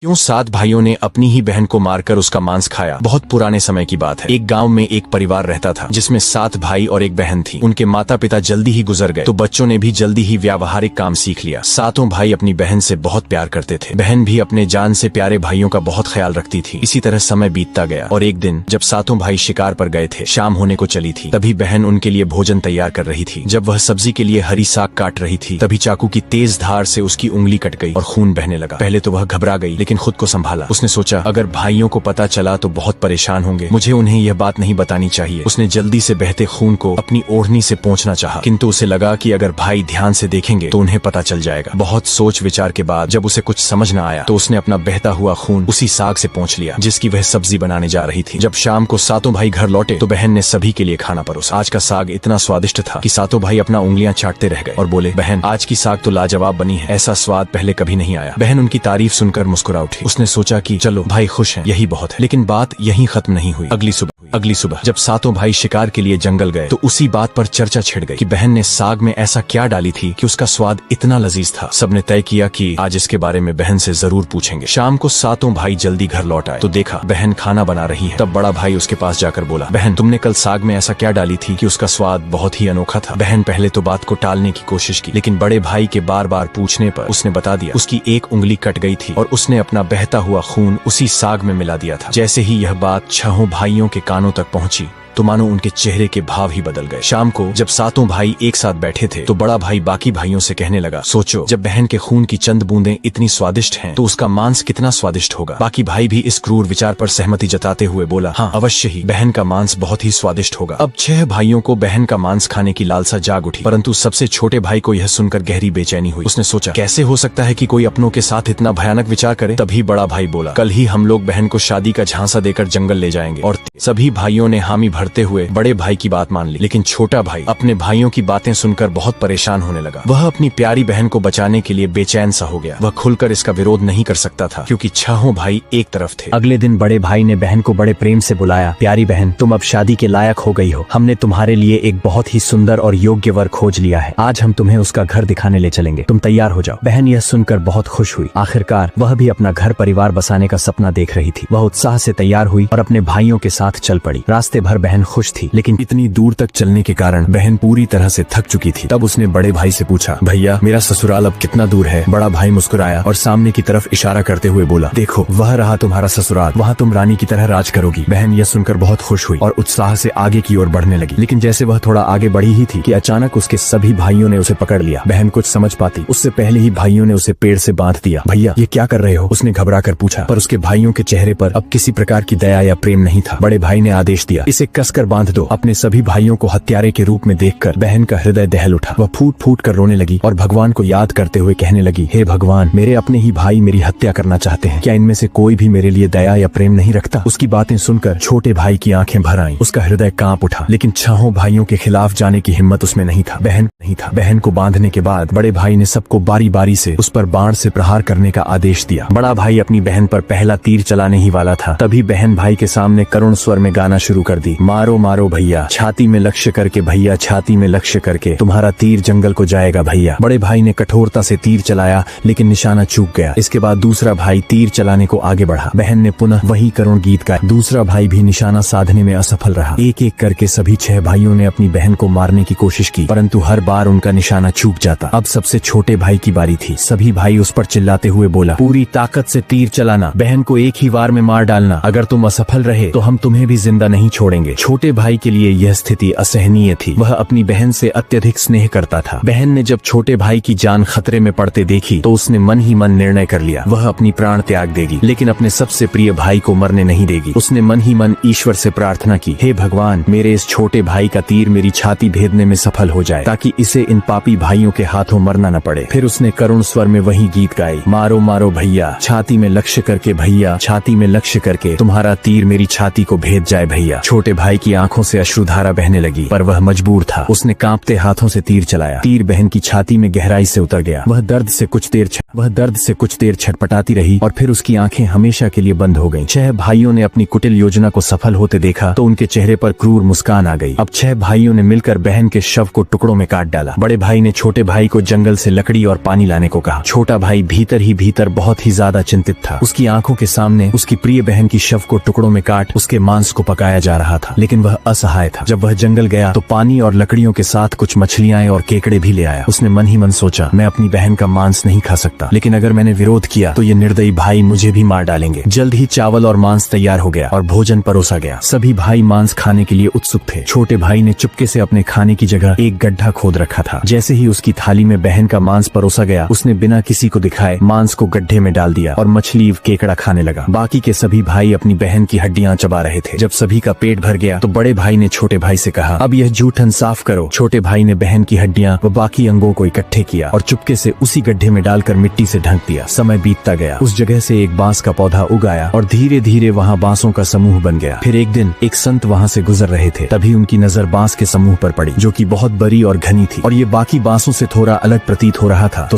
क्यों 7 भाइयों ने अपनी ही बहन को मारकर उसका मांस खाया। बहुत पुराने समय की बात है। एक गांव में एक परिवार रहता था जिसमें 7 भाई और एक बहन थी। उनके माता पिता जल्दी ही गुजर गए तो बच्चों ने भी जल्दी ही व्यावहारिक काम सीख लिया। 7 भाई अपनी बहन से बहुत प्यार करते थे। बहन भी अपने जान से प्यारे भाइयों का बहुत ख्याल रखती थी। इसी तरह समय बीतता गया और एक दिन जब 7 भाई शिकार पर गए थे, शाम होने को चली थी, तभी बहन उनके लिए भोजन तैयार कर रही थी। जब वह सब्जी के लिए हरी साग काट रही थी तभी चाकू की तेज धार से उसकी उंगली कट गई और खून बहने लगा। पहले तो वह घबरा गई लेकिन खुद को संभाला। उसने सोचा अगर भाइयों को पता चला तो बहुत परेशान होंगे, मुझे उन्हें यह बात नहीं बतानी चाहिए। उसने जल्दी से बहते खून को अपनी ओढ़नी से पोंछना चाहा, किंतु उसे लगा कि अगर भाई ध्यान से देखेंगे तो उन्हें पता चल जाएगा। बहुत सोच विचार के बाद जब उसे कुछ समझ न आया तो उसने अपना बहता हुआ खून उसी साग से पोंछ लिया जिसकी वह सब्जी बनाने जा रही थी। जब शाम को 7 भाई घर लौटे तो बहन ने सभी के लिए खाना परोसा। आज का साग इतना स्वादिष्ट था कि 7 भाई अपना उंगलियां चाटते रह गए और बोले, बहन आज की साग तो लाजवाब बनी है, ऐसा स्वाद पहले कभी नहीं आया। बहन उनकी तारीफ सुनकर मुस्कुरा उठी। उसने सोचा कि चलो भाई खुश हैं, यही बहुत है। लेकिन बात यहीं खत्म नहीं हुई। अगली सुबह जब 7 भाई शिकार के लिए जंगल गए तो उसी बात पर चर्चा छिड़ गई कि बहन ने साग में ऐसा क्या डाली थी कि उसका स्वाद इतना लजीज था। सबने तय किया कि आज इसके बारे में बहन से जरूर पूछेंगे। शाम को 7 भाई जल्दी घर लौट आए तो देखा बहन खाना बना रही है। तब बड़ा भाई उसके पास जाकर बोला, बहन तुमने कल साग में ऐसा क्या डाली थी कि उसका स्वाद बहुत ही अनोखा था। बहन पहले तो बात को टालने की कोशिश की लेकिन बड़े भाई के बार बार पूछने पर उसने बता दिया उसकी एक उंगली कट गई थी और उसने अपना बहता हुआ खून उसी साग में मिला दिया था। जैसे ही यह बात 6 भाइयों के कानों तक पहुंची तो मानो उनके चेहरे के भाव ही बदल गए। शाम को जब 7 भाई एक साथ बैठे थे तो बड़ा भाई बाकी भाइयों से कहने लगा, सोचो जब बहन के खून की चंद बूंदें इतनी स्वादिष्ट हैं तो उसका मांस कितना स्वादिष्ट होगा। बाकी भाई भी इस क्रूर विचार पर सहमति जताते हुए बोला, हाँ अवश्य ही, बहन का मांस बहुत ही स्वादिष्ट होगा। अब 6 भाइयों को बहन का मांस खाने की लालसा जाग उठी, परंतु सबसे छोटे भाई को यह सुनकर गहरी बेचैनी हुई। उसने सोचा कैसे हो सकता है कि कोई अपनों के साथ इतना भयानक विचार करे। तभी बड़ा भाई बोला, कल ही हम लोग बहन को शादी का झांसा देकर जंगल ले जाएंगे। और सभी भाइयों ने हामी भरते हुए बड़े भाई की बात मान ली। लेकिन छोटा भाई अपने भाइयों की बातें सुनकर बहुत परेशान होने लगा। वह अपनी प्यारी बहन को बचाने के लिए बेचैन सा हो गया। वह खुलकर इसका विरोध नहीं कर सकता था क्योंकि 6 भाई एक तरफ थे। अगले दिन बड़े भाई ने बहन को बड़े प्रेम से बुलाया, प्यारी बहन तुम अब शादी के लायक हो गई हो। हमने तुम्हारे लिए एक बहुत ही सुंदर और योग्य वर खोज लिया है। आज हम तुम्हें उसका घर दिखाने ले चलेंगे, तुम तैयार हो जाओ। बहन यह सुनकर बहुत खुश हुई। आखिरकार वह भी अपना घर परिवार बसाने का सपना देख रही थी। वह उत्साह से तैयार हुई और अपने भाइयों के साथ चल पड़ी। रास्ते भर बहन खुश थी लेकिन इतनी दूर तक चलने के कारण बहन पूरी तरह से थक चुकी थी। तब उसने बड़े भाई से पूछा, भैया मेरा ससुराल अब कितना दूर है। बड़ा भाई मुस्कुराया और सामने की तरफ इशारा करते हुए बोला, देखो वह रहा तुम्हारा ससुराल, वहाँ तुम रानी की तरह राज करोगी। बहन यह सुनकर बहुत खुश हुई और उत्साह से आगे की ओर बढ़ने लगी। लेकिन जैसे वह थोड़ा आगे बढ़ी ही थी कि अचानक उसके सभी भाइयों ने उसे पकड़ लिया। बहन कुछ समझ पाती उससे पहले ही भाइयों ने उसे पेड़ से बांध दिया। भैया ये क्या कर रहे हो, उसने घबरा कर पूछा, पर उसके भाइयों के चेहरे पर अब किसी प्रकार की दया या प्रेम नहीं था। बड़े भाई ने आदेश दिया, इसे कसकर बांध दो। अपने सभी भाइयों को हत्यारे के रूप में देखकर बहन का हृदय दहल उठा। वह फूट फूट कर रोने लगी और भगवान को याद करते हुए कहने लगी, हे भगवान मेरे अपने ही भाई मेरी हत्या करना चाहते हैं, क्या इनमें से कोई भी मेरे लिए दया या प्रेम नहीं रखता। उसकी बातें सुनकर छोटे भाई की आंखें भर आईं। उसका हृदय कांप उठा लेकिन 6 भाइयों के खिलाफ जाने की हिम्मत उसमें नहीं था। बहन को बांधने के बाद बड़े भाई ने सबको बारी बारी से उस पर बाण से प्रहार करने का आदेश दिया। बड़ा भाई अपनी बहन पर पहला तीर चलाने ही वाला था तभी बहन भाई के सामने करुण स्वर में गाना शुरू कर दी, मारो मारो भैया, छाती में लक्ष्य करके भैया, छाती में लक्ष्य करके, तुम्हारा तीर जंगल को जाएगा भैया। बड़े भाई ने कठोरता से तीर चलाया लेकिन निशाना चूक गया। इसके बाद दूसरा भाई तीर चलाने को आगे बढ़ा। बहन ने पुनः वही करुण गीत गाया। दूसरा भाई भी निशाना साधने में असफल रहा। एक एक करके सभी 6 भाइयों ने अपनी बहन को मारने की कोशिश की परंतु हर बार उनका निशाना चूक जाता। अब सबसे छोटे भाई की बारी थी। सभी भाई उस पर चिल्लाते हुए बोला, पूरी ताकत से तीर चलाना, बहन को एक ही वार में मार डालना। अगर तुम असफल रहे तो हम तुम्हें भी जिंदा नहीं छोड़ेंगे। छोटे भाई के लिए यह स्थिति असहनीय थी। वह अपनी बहन से अत्यधिक स्नेह करता था। बहन ने जब छोटे भाई की जान खतरे में पड़ते देखी तो उसने मन ही मन निर्णय कर लिया, वह अपनी प्राण त्याग देगी लेकिन अपने सबसे प्रिय भाई को मरने नहीं देगी। उसने मन ही मन ईश्वर से प्रार्थना की, हे भगवान मेरे इस छोटे भाई का तीर मेरी छाती भेदने में सफल हो जाए ताकि इसे इन पापी भाइयों के हाथों मरना न पड़े। फिर उसने करुण स्वर में वही गीत गाए, मारो मारो भैया, छाती में लक्ष्य करके भैया, छाती में लक्ष्य करके, तुम्हारा तीर मेरी छाती को भेद जाए भैया। छोटे भाई भाई की आंखों से अश्रुधारा बहने लगी, पर वह मजबूर था। उसने कांपते हाथों से तीर चलाया। तीर बहन की छाती में गहराई से उतर गया। वह दर्द से कुछ देर छटपटाती रही और फिर उसकी आंखें हमेशा के लिए बंद हो गईं। 6 भाइयों ने अपनी कुटिल योजना को सफल होते देखा तो उनके चेहरे पर क्रूर मुस्कान आ गई। अब 6 भाइयों ने मिलकर बहन के शव को टुकड़ों में काट डाला। बड़े भाई ने छोटे भाई को जंगल से लकड़ी और पानी लाने को कहा। छोटा भाई भीतर ही भीतर बहुत ही ज्यादा चिंतित था। उसकी आंखों के सामने उसकी प्रिय बहन की शव को टुकड़ों में काट उसके मांस को पकाया जा रहा था, लेकिन वह असहाय था। जब वह जंगल गया तो पानी और लकड़ियों के साथ कुछ मछलियां और केकड़े भी ले आया। उसने मन ही मन सोचा, मैं अपनी बहन का मांस नहीं खा सकता, लेकिन अगर मैंने विरोध किया तो ये निर्दयी भाई मुझे भी मार डालेंगे। जल्द ही चावल और मांस तैयार हो गया और भोजन परोसा गया। सभी भाई मांस खाने के लिए उत्सुक थे। छोटे भाई ने चुपके से अपने खाने की जगह एक गड्ढा खोद रखा था। जैसे ही उसकी थाली में बहन का मांस परोसा गया, उसने बिना किसी को दिखाए मांस को गड्ढे में डाल दिया और मछली केकड़ा खाने लगा। बाकी के सभी भाई अपनी बहन की हड्डियां चबा रहे थे। जब सभी का पेट भर गया तो बड़े भाई ने छोटे भाई से कहा, अब यह जूठन साफ करो। छोटे भाई ने बहन की हड्डियां व बाकी अंगों को इकट्ठे किया और चुपके से उसी गड्ढे में डालकर मिट्टी से ढक दिया। समय बीतता गया। उस जगह से एक बांस का पौधा उग आया और धीरे धीरे वहाँ बांसों का समूह बन गया। फिर एक दिन एक संत वहाँ से गुजर रहे थे, तभी उनकी नजर बांस के समूह पर पड़ी, जो कि बहुत बड़ी और घनी थी और ये बाकी बांसों से थोड़ा अलग प्रतीत हो रहा था। तो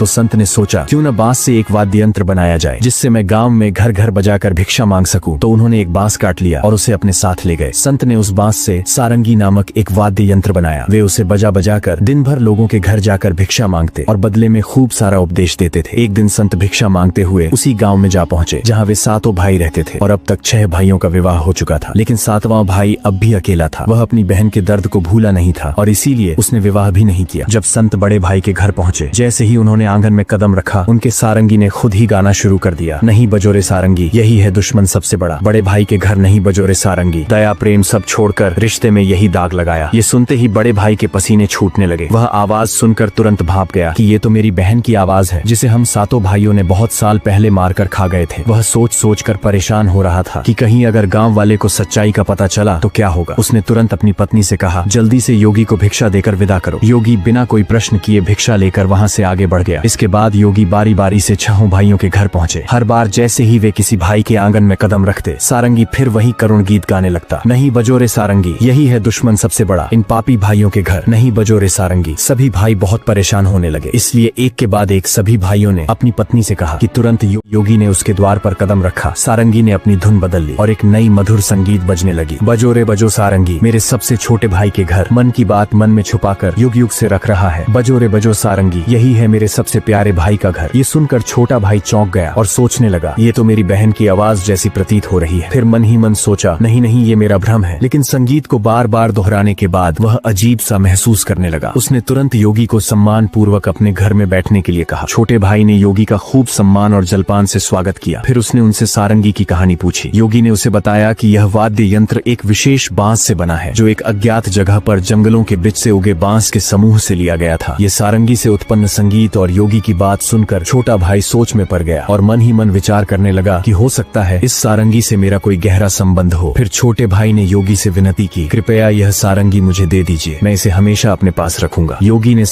संत ने सोचा, क्यों न बांस से एक वाद्य यंत्र बनाया जाए जिससे मैं गांव में घर घर बजाकर भिक्षा मांग सकूं। तो उन्होंने एक बांस काट लिया और उसे अपने साथ ले गए। संत ने उस बांस से सारंगी नामक एक वाद्य यंत्र बनाया। वे उसे बजा बजा कर दिन भर लोगों के घर जाकर भिक्षा मांगते और बदले में खूब सारा उपदेश देते थे। एक दिन संत भिक्षा मांगते हुए उसी गाँव में जा पहुँचे जहाँ वे 7 भाई रहते थे और अब तक 6 भाइयों का विवाह हो चुका था, लेकिन 7वां भाई अब भी अकेला था। वह अपनी बहन के दर्द को भूला नहीं था और इसीलिए उसने विवाह भी नहीं किया। जब संत बड़े भाई के घर पहुँचे, जैसे ही उन्होंने आंगन में कदम रखा, उनके सारंगी ने खुद ही गाना शुरू कर दिया, नहीं बजोरे सारंगी, यही है दुश्मन सबसे बड़ा। बड़े भाई के घर नहीं बजोरे सारंगी, दया प्रेम सब छोड़कर रिश्ते में यही दाग लगाया। ये सुनते ही बड़े भाई के पसीने छूटने लगे। वह आवाज सुनकर तुरंत भाप गया कि ये तो मेरी बहन की आवाज है, जिसे हम 7 भाइयों ने बहुत साल पहले मारकर खा गए थे। वह सोच कर परेशान हो रहा था कि कहीं अगर गाँव वाले को सच्चाई का पता चला तो क्या होगा। उसने तुरंत अपनी पत्नी से कहा, जल्दी से योगी को भिक्षा देकर विदा करो। योगी बिना कोई प्रश्न किए भिक्षा लेकर वहाँ से आगे बढ़ गया। इसके बाद योगी बारी बारी से 6 भाइयों के घर पहुँचे। हर बार जैसे ही वे किसी भाई के आंगन में कदम रखते, सारंगी फिर वही करुण गीत गाने लगता, नहीं बजोरे सारंगी, यही है दुश्मन सबसे बड़ा, इन पापी भाइयों के घर नहीं बजोरे सारंगी। सभी भाई बहुत परेशान होने लगे, इसलिए एक के बाद एक सभी भाइयों ने अपनी पत्नी से कहा कि तुरंत योगी ने उसके द्वार पर कदम रखा। सारंगी ने अपनी धुन बदल ली और एक नई मधुर संगीत बजने लगी, बजोरे बजो सारंगी, मेरे सबसे छोटे भाई के घर, मन की बात मन में छुपाकर युग युग से रख रहा है, बजोरे बजो सारंगी, यही है मेरे सबसे प्यारे भाई का घर। ये सुनकर छोटा भाई चौंक गया और सोचने लगा, ये तो मेरी बहन की आवाज जैसी प्रतीत हो रही है। फिर मन ही मन सोचा, नहीं ये मेरा भ्रम है। लेकिन संगीत को बार बार दोहराने के बाद वह अजीब सा महसूस करने लगा। उसने तुरंत योगी को सम्मान पूर्वक अपने घर में बैठने के लिए कहा। छोटे भाई ने योगी का खूब सम्मान और जलपान से स्वागत किया। फिर उसने उनसे सारंगी की कहानी पूछी। योगी ने उसे बताया कि यह वाद्य यंत्र एक विशेष बांस से बना है, जो एक अज्ञात जगह पर जंगलों के बीच से उगे बांस के समूह से लिया गया था। ये सारंगी से उत्पन्न संगीत और योगी की बात सुनकर छोटा भाई सोच में पड़ गया और मन ही मन विचार करने लगा कि हो सकता है इस सारंगी से मेरा कोई गहरा संबंध हो। फिर छोटे भाई ने योगी से विनती की, कृपया यह सारंगी मुझे दे दीजिए, मैं इसे हमेशा अपने पास रखूंगा। योगी ने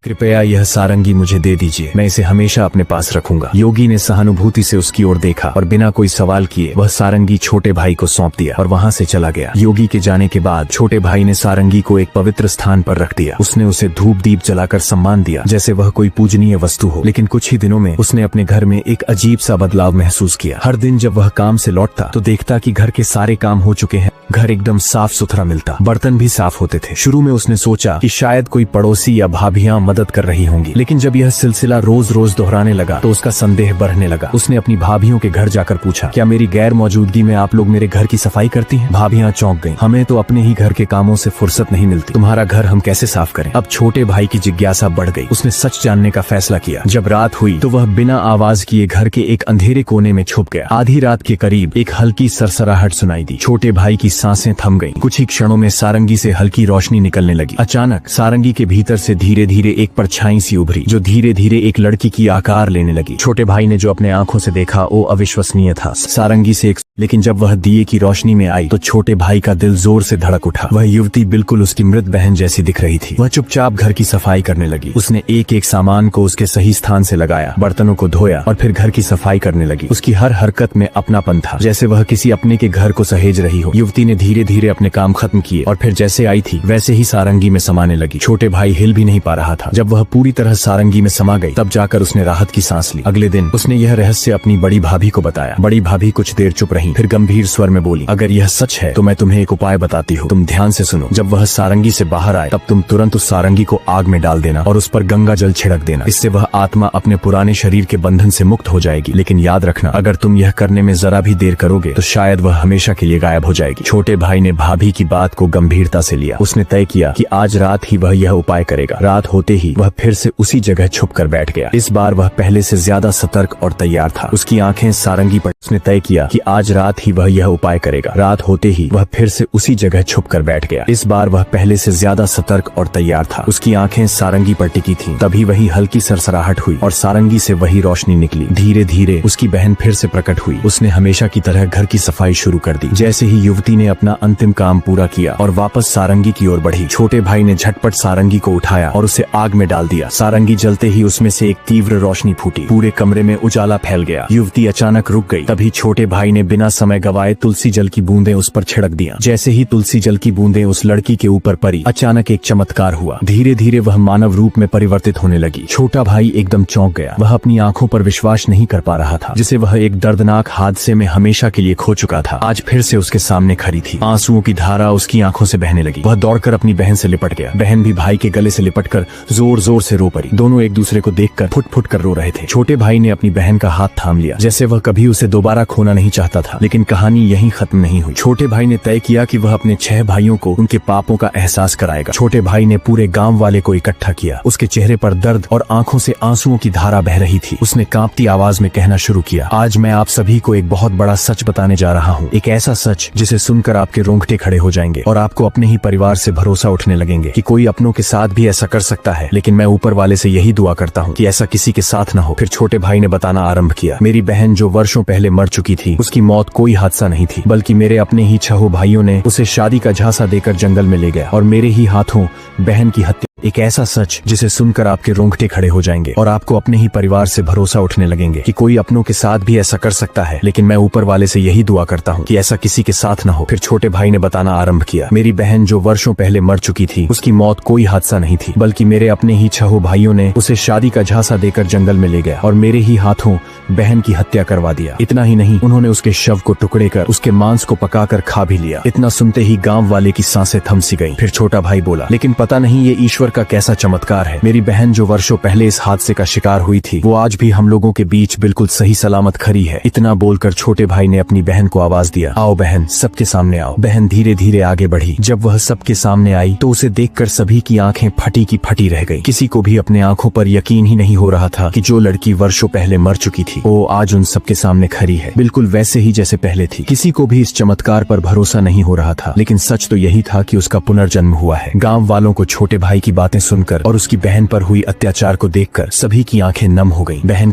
कृपया यह सारंगी मुझे दे दीजिए, मैं इसे हमेशा अपने पास रखूंगा। योगी ने सहानुभूति से उसकी ओर देखा और बिना कोई सवाल किए वह सारंगी छोटे भाई को सौंप दिया और वहाँ से चला गया। योगी के जाने के बाद छोटे भाई ने सारंगी को एक पवित्र स्थान पर रख दिया। उसने उसे धूप दीप जलाकर सम्मान दिया जैसे वह कोई पूजनीय वस्तु हो। लेकिन कुछ ही दिनों में उसने अपने घर में एक अजीब सा बदलाव महसूस किया। हर दिन जब वह काम से लौटता तो देखता कि घर के सारे काम हो चुके हैं, घर एकदम साफ सुथरा मिलता, बर्तन भी साफ होते थे। शुरू में उसने सोचा कि शायद कोई पड़ोसी या भाभियां मदद कर रही होंगी, लेकिन जब यह सिलसिला रोज रोज दोहराने लगा तो उसका संदेह बढ़ने लगा। उसने अपनी भाभियों के घर जाकर पूछा, क्या मेरी गैर मौजूदगी में आप लोग मेरे घर की सफाई करती हैं? भाभियां चौंक गईं, हमें तो अपने ही घर के कामों से फुर्सत नहीं मिलती, तुम्हारा घर हम कैसे साफ करें? अब छोटे भाई की जिज्ञासा बढ़ गई। उसने सच जानने का फैसला किया। जब रात हुई तो वह बिना आवाज किए घर के एक अंधेरे कोने में छुप गया। आधी रात के करीब एक हल्की सरसराहट सुनाई दी। छोटे भाई की सांसें थम गईं। कुछ ही क्षणों में सारंगी से हल्की रोशनी निकलने लगी। अचानक सारंगी के भीतर से धीरे धीरे एक परछाई सी उभरी जो धीरे धीरे एक लड़की की आकार लेने लगी। छोटे भाई ने जो अपने आंखों से देखा वो अविश्वसनीय था। सारंगी से लेकिन जब वह दिए की रोशनी में आई तो छोटे भाई का दिल जोर से धड़क उठा। वह युवती बिल्कुल उसकी मृत बहन जैसी दिख रही थी। वह चुपचाप घर की सफाई करने लगी। उसने एक एक सामान को उसके सही स्थान से लगाया, बर्तनों को धोया और फिर घर की सफाई करने लगी। उसकी हर हरकत में अपनापन था, जैसे वह किसी अपने के घर को सहेज रही हो। युवती ने धीरे धीरे अपने काम खत्म किए और फिर जैसे आई थी वैसे ही सारंगी में समाने लगी। छोटे भाई हिल भी नहीं पा रहा था। जब वह पूरी तरह सारंगी में समा गई तब जाकर उसने राहत की सांस ली। अगले दिन उसने यह रहस्य अपनी बड़ी भाभी को बताया। बड़ी भाभी कुछ देर चुप रही, फिर गंभीर स्वर में बोली, अगर यह सच है तो मैं तुम्हें एक उपाय बताती हूँ, तुम ध्यान से सुनो। जब वह सारंगी से बाहर आए तब तुम तुरंत उस सारंगी को आग में डाल देना और उस पर गंगा जल छिड़क देना। इससे वह आत्मा अपने पुराने शरीर के बंधन से मुक्त हो जाएगी। लेकिन याद रखना, अगर तुम यह करने में जरा भी देर करोगे तो शायद वह हमेशा के लिए गायब हो जाएगी। छोटे भाई ने भाभी की बात को गंभीरता से लिया। उसने तय किया कि आज रात ही वह यह उपाय करेगा। रात होते ही वह फिर से उसी जगह छुप कर बैठ गया। इस बार वह पहले से ज्यादा सतर्क और तैयार था। उसकी आंखें सारंगी पर। उसने तय किया कि आज रात ही वह यह उपाय करेगा। रात होते ही वह फिर से उसी जगह छुप कर बैठ गया। इस बार वह पहले से ज्यादा सतर्क और तैयार था। उसकी आंखें सारंगी पर टिकी थीं। तभी वही हल्की सरसराहट हुई और सारंगी से वही रोशनी निकली। धीरे धीरे उसकी बहन फिर से प्रकट हुई। उसने हमेशा की तरह घर की सफाई शुरू कर दी। जैसे ही युवती ने अपना अंतिम काम पूरा किया और वापस सारंगी की ओर बढ़ी, छोटे भाई ने झटपट सारंगी को उठाया और उसे आग में डाल दिया। सारंगी जलते ही उसमें से एक तीव्र रोशनी फूटी। पूरे कमरे में उजाला फैल गया। युवती अचानक रुक गई। तभी छोटे भाई ने बिना समय गवाए तुलसी जल की बूंदें उस पर छिड़क दिया। जैसे ही तुलसी जल की बूंदें उस लड़की के ऊपर पड़ी, अचानक एक चमत्कार हुआ। धीरे धीरे वह मानव रूप में परिवर्तित होने लगी। छोटा भाई एकदम चौंक गया। वह अपनी आंखों पर विश्वास नहीं कर पा रहा था, जिसे वह एक दर्दनाक हादसे में हमेशा के लिए खो चुका था। आज फिर से उसके सामने खड़ी थी। आंसुओं की धारा उसकी आंखों से बहने लगी। वह दौड़कर अपनी बहन से लिपट गया। बहन भी भाई के गले से लिपटकर जोर जोर से रो पड़ी। दोनों एक दूसरे को देखकर फुट फुट कर रो रहे थे। छोटे भाई ने अपनी बहन का हाथ थाम लिया, जैसे वह कभी उसे दोबारा खोना नहीं चाहता था। लेकिन कहानी यहीं खत्म नहीं हुई। छोटे भाई ने तय किया कि वह अपने 6 भाइयों को उनके पापों का एहसास कराएगा। छोटे भाई ने पूरे गांव वाले को इकट्ठा किया। उसके चेहरे पर दर्द और आंखों से आंसुओं की धारा बह रही थी। उसने कांपती आवाज में कहना शुरू किया, आज मैं आप सभी को एक बहुत बड़ा सच बताने जा रहा हूँ। एक ऐसा सच जिसे सुनकर आपके रोंगटे खड़े हो जाएंगे और आपको अपने ही परिवार से भरोसा उठने लगेंगे कि कोई अपनों के साथ भी ऐसा कर सकता है। लेकिन मैं ऊपर वाले से यही दुआ करता हूँ कि ऐसा किसी के साथ न हो। फिर छोटे भाई ने बताना आरंभ किया, मेरी बहन जो वर्षों पहले मर चुकी थी, उसकी मौत कोई हादसा नहीं थी, बल्कि मेरे अपने ही 6 भाइयों ने उसे शादी का झांसा देकर जंगल में ले गया और मेरे ही हाथों बहन की हत्या। एक ऐसा सच जिसे सुनकर आपके रोंगटे खड़े हो जाएंगे और आपको अपने ही परिवार से भरोसा उठने लगेंगे कि कोई अपनों के साथ भी ऐसा कर सकता है। लेकिन मैं ऊपर वाले से यही दुआ करता हूँ कि ऐसा किसी के साथ न हो। फिर छोटे भाई ने बताना आरंभ किया, मेरी बहन जो वर्षों पहले मर चुकी थी, उसकी मौत कोई हादसा नहीं थी, बल्कि मेरे अपने ही 6 भाइयों ने उसे शादी का झांसा देकर जंगल में ले गया और मेरे ही हाथों बहन की हत्या करवा दिया। इतना ही नहीं, उन्होंने उसके शव को टुकड़े कर उसके मांस को पकाकर खा भी लिया। इतना सुनते ही गांव वाले की सांसें थम सी गईं। फिर छोटा भाई बोला, लेकिन पता नहीं ये ईश्वर का कैसा चमत्कार है। मेरी बहन जो वर्षों पहले इस हादसे का शिकार हुई थी, वो आज भी हम लोगों के बीच बिल्कुल सही सलामत खड़ी है। इतना बोलकर छोटे भाई ने अपनी बहन को आवाज दिया, आओ बहन, सबके सामने आओ। बहन धीरे धीरे आगे बढ़ी। जब वह सबके सामने आई तो उसे देखकर सभी की आंखें फटी की फटी रह गई। किसी को भी अपने आंखों पर यकीन ही नहीं हो रहा था कि जो लड़की वर्षों पहले मर चुकी थी, वो आज उन सबके सामने खड़ी है, बिल्कुल वैसे ही जैसे पहले थी। किसी को भी इस चमत्कार पर भरोसा नहीं हो रहा था, लेकिन सच तो यही था कि उसका पुनर्जन्म हुआ है। गांव वालों को छोटे भाई की बातें सुनकर और उसकी बहन पर हुई अत्याचार को देखकर सभी की आंखें नम हो गईं। बहन